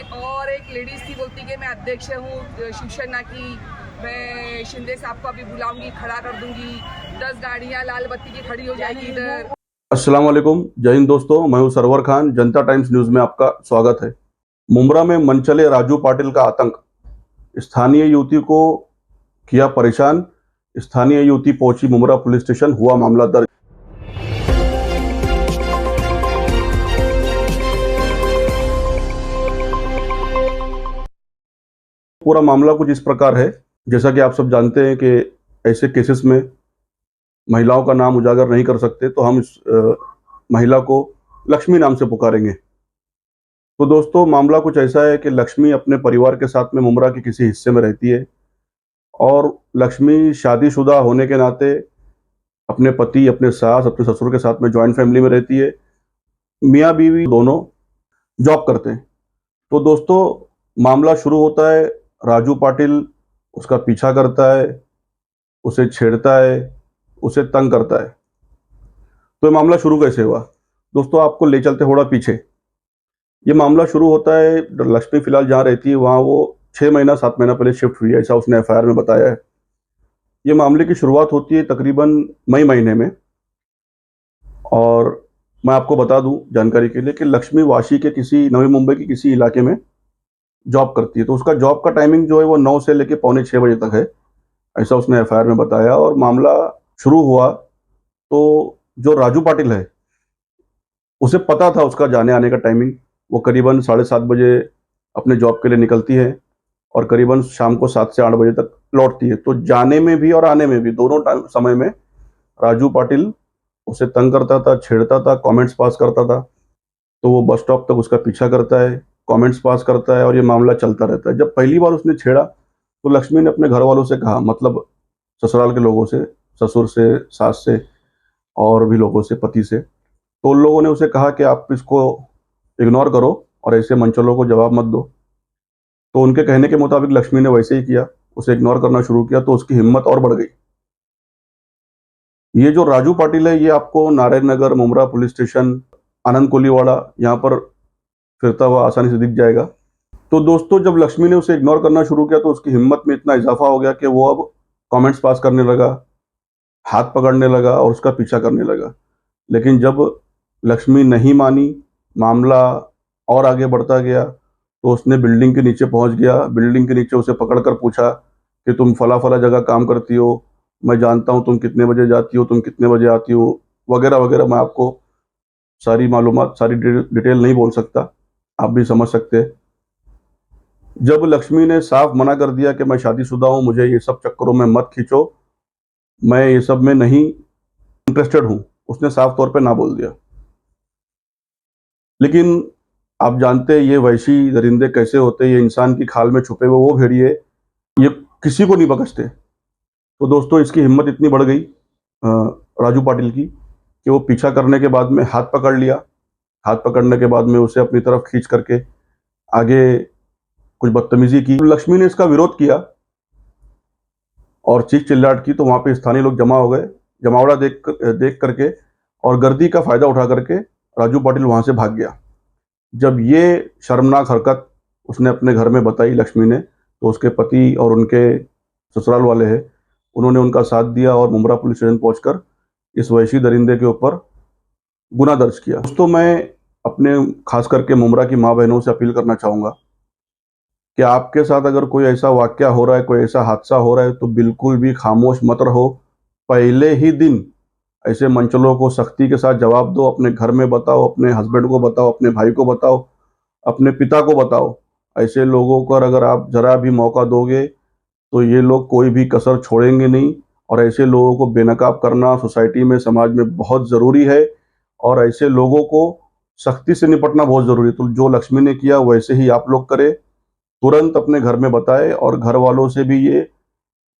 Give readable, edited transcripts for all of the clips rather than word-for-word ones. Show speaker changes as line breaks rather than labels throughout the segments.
और एक लेडीज थी, बोलती कि मैं अध्यक्ष हूँ शिवसेना की, मैं शिंदे साहब को अभी बुलाऊंगी, खड़ा कर दूंगी, 10 गाड़ियाँ लाल बत्ती की खड़ी हो जाएगी इधर।
अस्सलाम वालेकुम, जय हिंद दोस्तों। मैं हूं सरवर खान। जनता टाइम्स न्यूज में आपका स्वागत है। मुंब्रा में मनचले राजू पाटिल का आतंक, स्थानीय युवती को किया परेशान। स्थानीय युवती पहुंची मुंब्रा पुलिस स्टेशन, हुआ मामला दर्ज। पूरा मामला कुछ इस प्रकार है, जैसा कि आप सब जानते हैं कि ऐसे केसेस में महिलाओं का नाम उजागर नहीं कर सकते, तो हम इस महिला को लक्ष्मी नाम से पुकारेंगे। तो दोस्तों, मामला कुछ ऐसा है कि लक्ष्मी अपने परिवार के साथ में मुंब्रा के किसी हिस्से में रहती है और लक्ष्मी शादीशुदा होने के नाते अपने पति, अपने सास, अपने ससुर के साथ में जॉइंट फैमिली में रहती है। मियाँ बीवी दोनों जॉब करते हैं। तो दोस्तों, मामला शुरू होता है, राजू पाटिल उसका पीछा करता है, उसे छेड़ता है, उसे तंग करता है। तो ये मामला शुरू कैसे हुआ दोस्तों, आपको ले चलते थोड़ा पीछे। ये मामला शुरू होता है, लक्ष्मी फिलहाल जहाँ रहती है वहाँ वो 6 महीना 7 महीना पहले शिफ्ट हुई है, ऐसा उसने एफआईआर में बताया है। ये मामले की शुरुआत होती है तकरीबन मई महीने में। और मैं आपको बता दूं जानकारी के लिए कि लक्ष्मी वाशी के किसी, नवी मुंबई के किसी इलाके में जॉब करती है। तो उसका जॉब का टाइमिंग जो है वो 9 से लेकर पौने 6 बजे तक है, ऐसा उसने एफआईआर में बताया। और मामला शुरू हुआ तो जो राजू पाटिल है, उसे पता था उसका जाने आने का टाइमिंग। वो करीबन 7:30 बजे अपने जॉब के लिए निकलती है और करीबन शाम को 7 से 8 बजे तक लौटती है। तो जाने में भी और आने में भी, दोनों टाइम समय में राजू पाटिल उसे तंग करता था, छेड़ता था, कमेंट्स पास करता था। तो वो बस स्टॉप तक उसका पीछा करता है, कमेंट्स पास करता है और ये मामला चलता रहता है। जब पहली बार उसने छेड़ा तो लक्ष्मी ने अपने घर वालों से कहा, मतलब ससुराल के लोगों से, ससुर से, सास से और भी लोगों से, पति से। तो उन लोगों ने उसे कहा कि आप इसको इग्नोर करो और ऐसे मंचलों को जवाब मत दो। तो उनके कहने के मुताबिक लक्ष्मी ने वैसे ही किया, उसे इग्नोर करना शुरू किया। तो उसकी हिम्मत और बढ़ गई। ये जो राजू पाटिल है, ये आपको नारायण नगर, मुंब्रा पुलिस स्टेशन, आनंद कोलीवाड़ा, यहाँ पर फिरता हुआ आसानी से दिख जाएगा। तो दोस्तों, जब लक्ष्मी ने उसे इग्नोर करना शुरू किया तो उसकी हिम्मत में इतना इजाफा हो गया कि वो अब कमेंट्स पास करने लगा, हाथ पकड़ने लगा और उसका पीछा करने लगा। लेकिन जब लक्ष्मी नहीं मानी, मामला और आगे बढ़ता गया, तो उसने बिल्डिंग के नीचे पहुंच गया। बिल्डिंग के नीचे उसे पकड़कर पूछा कि तुम फला फला जगह काम करती हो, मैं जानता हूं तुम कितने बजे जाती हो, तुम कितने बजे आती हो, वगैरह वगैरह। मैं आपको सारी मालूमात, सारी डिटेल नहीं बोल सकता, आप भी समझ सकते हैं। जब लक्ष्मी ने साफ मना कर दिया कि मैं शादीशुदा हूं, मुझे ये सब चक्करों में मत खींचो, मैं ये सब में नहीं इंटरेस्टेड हूं, उसने साफ तौर पे ना बोल दिया। लेकिन आप जानते हैं ये वहशी दरिंदे कैसे होते हैं, ये इंसान की खाल में छुपे हुए वो भेड़िए, ये किसी को नहीं बख्शते। तो दोस्तों, इसकी हिम्मत इतनी बढ़ गई राजू पाटिल की कि वो पीछा करने के बाद में हाथ पकड़ लिया। हाथ पकड़ने के बाद में उसे अपनी तरफ खींच करके आगे कुछ बदतमीजी की। लक्ष्मी ने इसका विरोध किया और चीख चिल्लाहट की, तो वहां पे स्थानीय लोग जमा हो गए। जमावड़ा देख करके और गर्दी का फायदा उठा करके राजू पाटिल वहां से भाग गया। जब ये शर्मनाक हरकत उसने अपने घर में बताई लक्ष्मी ने, तो उसके पति और उनके ससुराल वाले हैं, उन्होंने उनका साथ दिया और मुंब्रा पुलिस स्टेशन पहुंचकर इस वहशी दरिंदे के ऊपर गुना दर्ज किया। दोस्तों, मैं अपने खास करके मुंब्रा की माँ बहनों से अपील करना चाहूंगा कि आपके साथ अगर कोई ऐसा वाकया हो रहा है, कोई ऐसा हादसा हो रहा है, तो बिल्कुल भी खामोश मत रहो। पहले ही दिन ऐसे मंचलों को सख्ती के साथ जवाब दो। अपने घर में बताओ, अपने हस्बैंड को बताओ, अपने भाई को बताओ, अपने पिता को बताओ। ऐसे लोगों को अगर आप जरा भी मौका दोगे तो ये लोग कोई भी कसर छोड़ेंगे नहीं। और ऐसे लोगों को बेनकाब करना सोसाइटी में, समाज में बहुत ज़रूरी है और ऐसे लोगों को सख्ती से निपटना बहुत ज़रूरी है। तो जो लक्ष्मी ने किया वैसे ही आप लोग करें, तुरंत अपने घर में बताएं और घर वालों से भी ये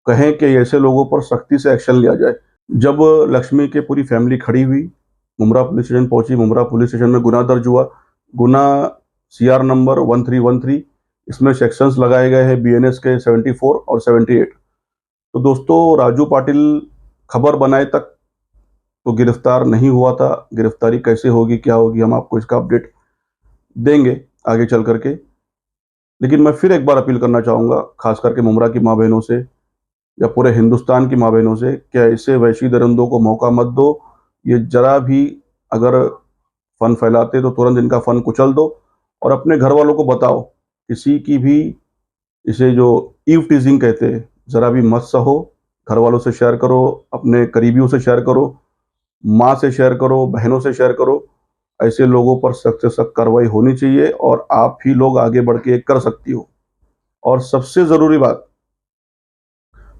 कहें कि ऐसे लोगों पर सख्ती से एक्शन लिया जाए। जब लक्ष्मी की पूरी फैमिली खड़ी हुई, मुंब्रा पुलिस स्टेशन पहुंची, मुंब्रा पुलिस स्टेशन में गुना दर्ज हुआ। गुना सीआर नंबर 1313, इसमें सेक्शंस लगाए गए हैं बीएनएस के 74 और 78। तो दोस्तों, राजू पाटिल खबर बनाए तक तो गिरफ्तार नहीं हुआ था। गिरफ्तारी कैसे होगी, क्या होगी, हम आपको इसका अपडेट देंगे आगे चल करके। लेकिन मैं फिर एक बार अपील करना चाहूँगा, खास करके मुमरा की माँ बहनों से या पूरे हिंदुस्तान की माँ बहनों से, क्या ऐसे वैशी दरिंदों को मौका मत दो। ये जरा भी अगर फन फैलाते तो तुरंत इनका फन कुचल दो और अपने घर वालों को बताओ, किसी की भी इसे जो ईव टीजिंग कहते हैं, जरा भी मत सहो। घर वालों से शेयर करो, अपने करीबियों से शेयर करो, माँ से शेयर करो, बहनों से शेयर करो। ऐसे लोगों पर सख्त से सख्त कार्रवाई होनी चाहिए और आप ही लोग आगे बढ़ के कर सकती हो। और सबसे जरूरी बात,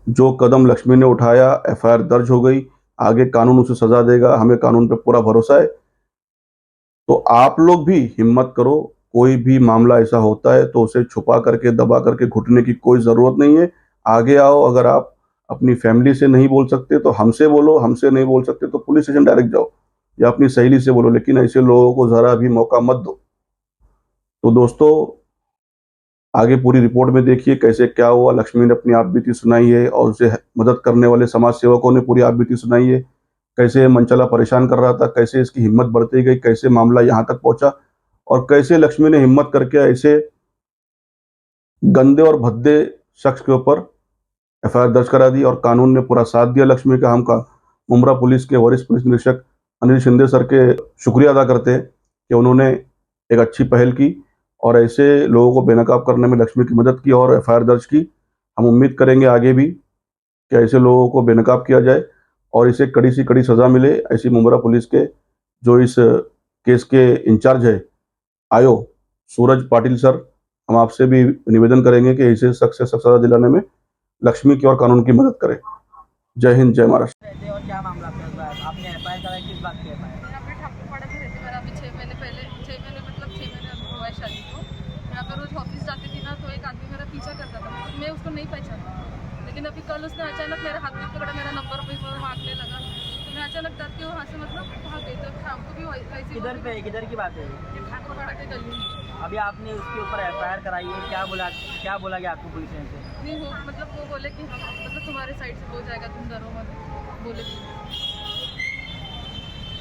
जो कदम लक्ष्मी ने उठाया, एफआईआर दर्ज हो गई, आगे कानून उसे सजा देगा, हमें कानून पे पूरा भरोसा है। तो आप लोग भी हिम्मत करो, कोई भी मामला ऐसा होता है तो उसे छुपा करके, दबा करके घुटने की कोई जरूरत नहीं है। आगे आओ। अगर आप अपनी फैमिली से नहीं बोल सकते तो हमसे बोलो, हमसे नहीं बोल सकते तो पुलिस स्टेशन डायरेक्ट जाओ या अपनी सहेली से बोलो, लेकिन ऐसे लोगों को जरा भी मौका मत दो। तो दोस्तों, आगे पूरी रिपोर्ट में देखिए कैसे क्या हुआ। लक्ष्मी ने अपनी आपबीती सुनाई है और उसे मदद करने वाले समाज सेवकों ने पूरी आपबीती सुनाई है। कैसे मनचला परेशान कर रहा था, कैसे इसकी हिम्मत बढ़ती गई, कैसे मामला यहाँ तक पहुंचा और कैसे लक्ष्मी ने हिम्मत करके ऐसे गंदे और भद्दे शख्स के ऊपर एफआईआर दर्ज करा दी और कानून ने पूरा साथ दिया लक्ष्मी का। हम का मुमरा पुलिस के वरिष्ठ पुलिस निरीक्षक अनिल शिंदे सर के शुक्रिया अदा करते हैं कि उन्होंने एक अच्छी पहल की और ऐसे लोगों को बेनकाब करने में लक्ष्मी की मदद की और एफआईआर दर्ज की। हम उम्मीद करेंगे आगे भी कि ऐसे लोगों को बेनकाब किया जाए और इसे कड़ी से कड़ी सजा मिले। ऐसी मुमरा पुलिस के जो इस केस के इंचार्ज है आयो सूरज पाटिल सर, हम आपसे भी निवेदन करेंगे कि इसे सख्त से सख्त सजा दिलाने में लक्ष्मी की और कानून की मदद करें। जय हिंद, जय महाराष्ट्र।
रहते और क्या मामला आपके साथ? आपने एफआईआर कराई, किस बात की एफआईआर?
यहाँ पे ठाकुरपाड़ा में रहती मेरा अभी 6 महीने पहले 6 महीने मतलब 6 महीने अब हुआ है शादी को। यहाँ पर रोज ऑफिस जाती थी ना, तो एक आदमी मेरा पीछा करता था, तो मैं उसको नहीं पहचानती। लेकिन अभी कल उसने अचानक मेरे हाथ में पकड़ा, मेरा नंबर भी मांगने लगा, तो मैं अचानक डर के वहाँ से मतलब वहाँ गई। तो हमको भी वैसे
किधर की बात है?
ठाकुरपाड़ा के गली में।
अभी आपने उसके ऊपर एफआईआर कराई है, क्या बोला गया आपको पुलिस ने?
नहीं हो मतलब वो बोले कि हम मतलब तुम्हारे साइड से हो जाएगा, तुम डरो मत, बोले कि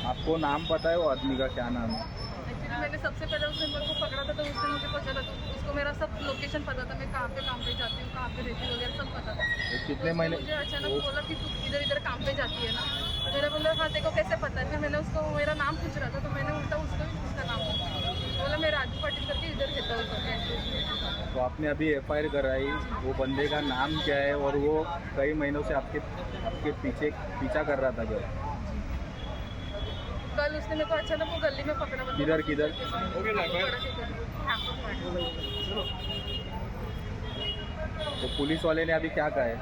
आपको नाम पता है वो आदमी का, क्या नाम है?
एक्चुअली मैंने सबसे पहले उसने मेरे को पकड़ा था, तो उस दिन मुझे पता था, तो उसको मेरा सब लोकेशन पता था, मैं कहाँ पे काम पे जाती हूँ, कहाँ पे रहती हूँ वगैरह सब पता था।
वो
तो
कितने
उसने
महीने
मुझे अचानक बोला कि तू इधर इधर काम पे जाती है ना, तो मैंने बोला हाँ तेरे को कैसे पता है? फिर मैंने उसको मेरा नाम पूछ रहा था, तो मैंने उल्टा उसको भी उसका नाम पूछा, बोला मैं राजू पाटिल करके इधर रहता हूँ करके।
तो आपने अभी एफआईआर कराई, वो बंदे का नाम क्या है और वो कई महीनों से आपके पीछा कर रहा था जो?
कल उसने मेरे को अचानक वो गली में पकड़ा।
किधर? तो पुलिस वाले ने अभी क्या कहा है?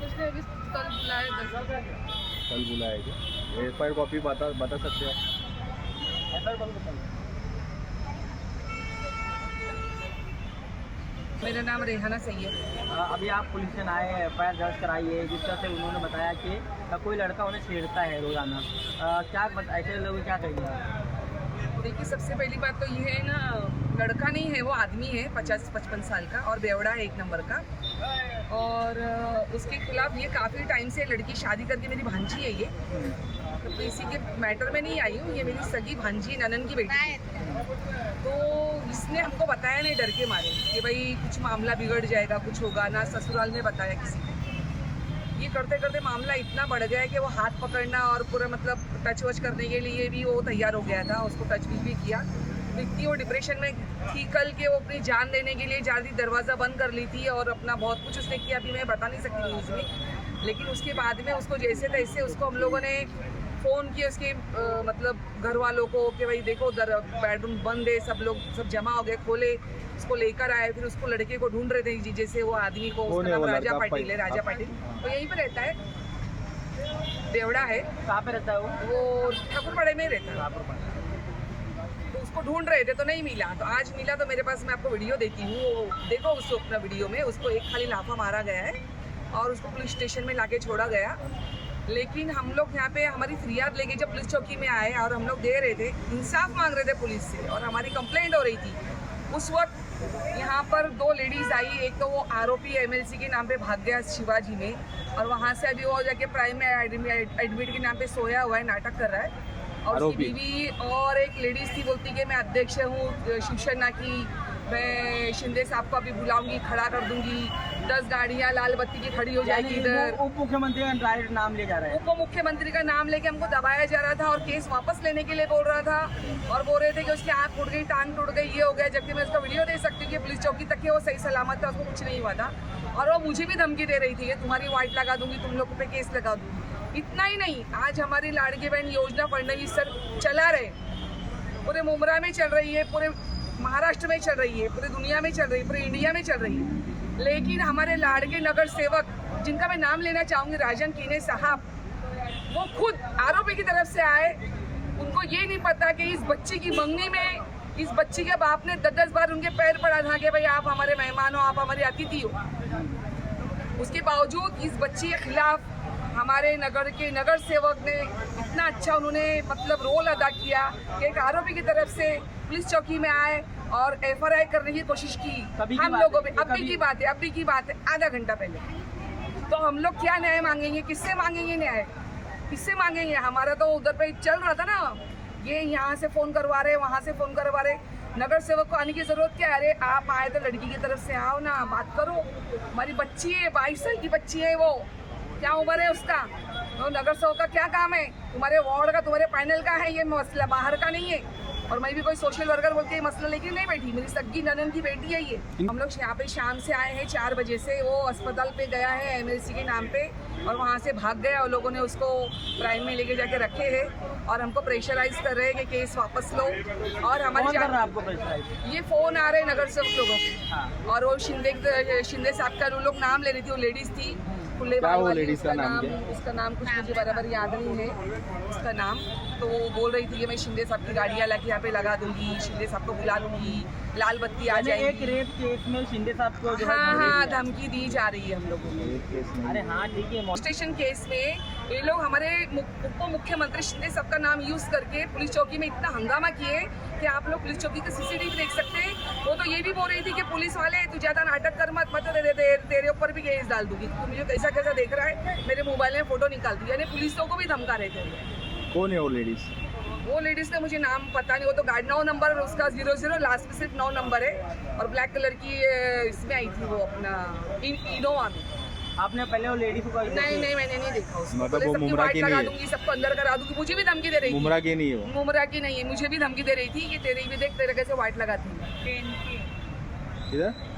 उसने अभी कल बुलाया 10 बजे।
कल बुलाया क्या? एफआईआर कॉपी बता सकते हो?
एफआईआर कॉपी बताइए।
मेरा नाम रेहाना सैयद है।
अभी आप पुलिस स्टेशन आए हैं, एफआईआर दर्ज कराई है, जिस तरह से उन्होंने बताया कि कोई लड़का उन्हें छेड़ता है रोजाना, ऐसे लोग क्या कहेंगे?
देखिए, सबसे पहली बात तो ये है ना, लड़का नहीं है वो आदमी है 50-55 साल का और बेवड़ा है 1 नंबर का। और उसके खिलाफ ये काफ़ी टाइम से लड़की शादी करके, मेरी भांजी है ये, तो इसी के मैटर में नहीं आई हूँ, ये मेरी सगी भांजी ननन की बेटी है। तो इसने हमको बताया नहीं डर के मारे कि भाई कुछ मामला बिगड़ जाएगा, कुछ होगा ना, ससुराल में बताया किसी को। ये करते करते मामला इतना बढ़ गया है कि वो हाथ पकड़ना और पूरा मतलब टच वच करने के लिए भी वो तैयार हो गया था, उसको टच भी किया। तो इतनी वो डिप्रेशन में थी कल के वो अपनी जान देने के लिए जा रही, दरवाज़ा बंद कर ली थी और अपना बहुत कुछ उसने किया, अभी मैं बता नहीं सकती न्यूज़ में। लेकिन उसके बाद में उसको जैसे तैसे उसको हम लोगों ने फ़ोन किया उसके मतलब घर वालों को कि भाई देखो बेडरूम बंद है, सब जमा हो गए, खोले, उसको लेकर आए। फिर उसको लड़के को ढूंढ रहे थे जैसे वो आदमी को, उसका नाम राजा पाटिल है, राजा पाटिल, तो यहीं पर रहता है, बेवड़ा है।
कहाँ पे रहता है
वो ठाकुरपाड़े में रहता है। तो उसको ढूंढ रहे थे तो नहीं मिला, तो आज मिला। तो मेरे पास, मैं आपको वीडियो देती हूँ, देखो उसको अपना वीडियो में, उसको एक खाली लाफा मारा गया है और उसको पुलिस स्टेशन में लाके छोड़ा गया। लेकिन हम लोग यहाँ पे हमारी फरियाद लेके जब पुलिस चौकी में आए और हम लोग दे रहे थे, इंसाफ मांग रहे थे पुलिस से और हमारी कंप्लेंट हो रही थी, उस वक्त यहाँ पर 2 लेडीज़ आई। एक तो वो आरोपी एमएलसी के नाम पे भाग गया शिवाजी में, और वहाँ से अभी वो जाके प्राइम में एडमिट के नाम पे सोया हुआ है, नाटक कर रहा है। और उसकी बीवी और एक लेडीज़ थी, बोलती कि मैं अध्यक्ष हूँ शिवसेना की, मैं शिंदे साहब को अभी बुलाऊंगी, खड़ा कर दूंगी, 10 गाड़ियां लाल बत्ती की खड़ी हो जाएगी इधर।
उप मुख्यमंत्री का डायरेक्ट नाम ले जा रहा है।
उप मुख्यमंत्री का नाम लेके हमको दबाया जा रहा था और केस वापस लेने के लिए बोल रहा था और बोल रहे थे कि उसकी आँख टूट गई, टांग टूट गई, ये हो गया। जबकि मैं उसका वीडियो दे सकती हूँ कि पुलिस चौकी तक के वो सही सलामत था, उसको कुछ नहीं हुआ था। और वो मुझे भी धमकी दे रही थी कि तुम्हारी वाइट लगा दूंगी, तुम लोग पे केस लगा दूंगी। इतना ही नहीं, आज हमारी लाड़की बहन योजना फडणवीस सर चला रहे, पूरे मुमरा में चल रही है, पूरे महाराष्ट्र में चल रही है, पूरी दुनिया में चल रही है, पूरे इंडिया में चल रही है। लेकिन हमारे लाड़के नगर सेवक, जिनका मैं नाम लेना चाहूँगी, राजन कीने साहब, वो खुद आरोपी की तरफ से आए। उनको ये नहीं पता कि इस बच्ची की मंगनी में इस बच्ची के बाप ने 10-10 बार उनके पैर पड़ा था कि भाई आप हमारे मेहमान हो, आप हमारे अतिथि हो। उसके बावजूद इस बच्ची के खिलाफ हमारे नगर के नगर सेवक ने इतना अच्छा उन्होंने मतलब रोल अदा किया कि एक आरोपी की तरफ से पुलिस चौकी में आए और FRI करने की कोशिश की। हम लोगों पे अभी की बात है आधा घंटा पहले। तो हम लोग क्या न्याय मांगेंगे, किससे मांगेंगे न्याय, किससे मांगेंगे? हमारा तो उधर पे चल रहा था ना, ये यहाँ से फ़ोन करवा रहे, वहाँ से फ़ोन करवा रहे। नगर सेवक को आने की ज़रूरत क्या है? अरे आप आए तो लड़की की तरफ से आओ ना, बात करो। हमारी बच्ची है, 22 साल की बच्ची है, वो क्या उम्र है उसका? तो नगर सेवक का क्या काम है? तुम्हारे वार्ड का, तुम्हारे पैनल का है ये मसला, बाहर का नहीं है। और मैं भी कोई सोशल वर्कर बोल के ये मसला लेके नहीं बैठी, मेरी सग्गी ननन की बेटी है ये। हम लोग यहाँ पे शाम से आए हैं 4 बजे से। वो अस्पताल पे गया है MLC के नाम पे और वहाँ से भाग गया और लोगों ने उसको प्राइम में लेके जाके रखे हैं और हमको प्रेशराइज कर रहे हैं कि केस वापस लो। और हमारी
कौन कर रहा है आपको प्रेशराइज?
ये फ़ोन आ रहे हैं नगर सेवक लोगों के।
हाँ।
और वो शिंदे साहब का लोग नाम ले रही थी, वो लेडीज़ थी, खुले
क्या
बाल
वो
वाली,
लेडीज़ का नाम क्या?
उसका नाम कुछ मुझे बराबर याद नहीं है उसका नाम। तो वो बोल रही थी कि मैं शिंदे साहब की गाड़ियाँ लाके यहाँ पे लगा दूंगी, शिंदे साहब को बुला लूँगी, लाल बत्ती आ
एक
जाएगी।
रेप केस में शिंदे साहब को जो है
हाँ, धमकी दी जा रही है हम लोगों को।
अरे हाँ ठीक है।
स्टेशन केस में ये लोग हमारे उप मुख्यमंत्री शिंदे साहब का नाम यूज़ करके पुलिस चौकी में इतना हंगामा किए कि आप लोग पुलिस चौकी का CCTV देख सकते हैं। वो तो ये भी बोल रही थी कि पुलिस वाले तू ज़्यादा नाटक कर मत, तेरे ऊपर भी केस डाल दूंगी। तू मुझे कैसा कैसा देख रहा है, मेरे मोबाइल में फ़ोटो निकाल दी। यानी पुलिसों को भी धमका रहे थे।
कौन है वो लेडीज?
वो लेडीज़ का मुझे नाम पता नहीं। वो तो गाड़ी 9 नंबर उसका 00 लास्ट में सिर्फ 9 नंबर है और ब्लैक कलर की इसमें आई थी वो अपना इनोवा में।
आपने पहले वो लेडीज को
नहीं मैंने नहीं देखा उसको।
मतलब
बोले
वो
सबकी
मुमरा
वाइट
की
लगा
नहीं है?
दूंगी, सबको अंदर करा दूंगी। मुझे भी धमकी दे रही थी।
मुमरा की नहीं है वो?
मुमरा की नहीं है, मुझे भी धमकी दे रही थी कि तेरी भी देख, तेरे कैसे वाइट लगाती है।
इधर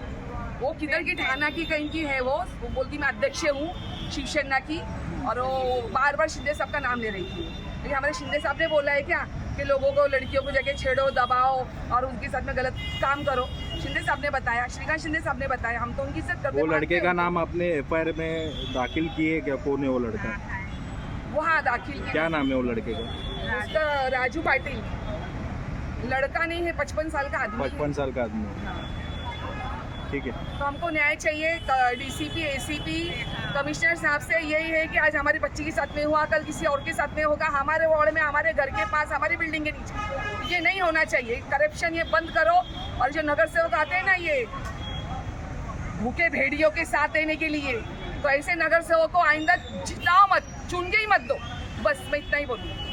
वो किधर की ठाना की कहीं की है वो बोलती मैं अध्यक्ष हूँ शिवसेना की। और वो बार बार शिंदे साहब का नाम ले रही थी। लेकिन हमारे शिंदे साहब ने बोला है क्या कि लोगों को, लड़कियों को जाके छेड़ो, दबाओ और उनके साथ में गलत काम करो। शिंदे साहब ने बताया, श्रीकांत शिंदे साहब ने बताया। हम तो उनकी इज्जत करते हैं।
वो लड़के का नाम आपने FIR में दाखिल किए क्या? कौन है वो लड़का?
वो हाँ दाखिल किया।
क्या नाम है वो लड़के का?
उसका राजू पाटिल। लड़का नहीं है, 55 साल का आदमी है।
55 साल का आदमी है। ठीक है।
तो हमको न्याय चाहिए। DCP ACP कमिश्नर साहब से यही है कि आज हमारी बच्ची के साथ में हुआ, कल किसी और के साथ में होगा, हमारे वार्ड में, हमारे घर के पास, हमारी बिल्डिंग के नीचे। ये नहीं होना चाहिए। करप्शन ये बंद करो। और जो नगर सेवक आते हैं ना, ये भूखे भेड़ियों के साथ देने के लिए, तो ऐसे नगर सेवक को आइंदा जिताओ मत, चुन के ही मत दो। बस मैं इतना ही बोलूँगी।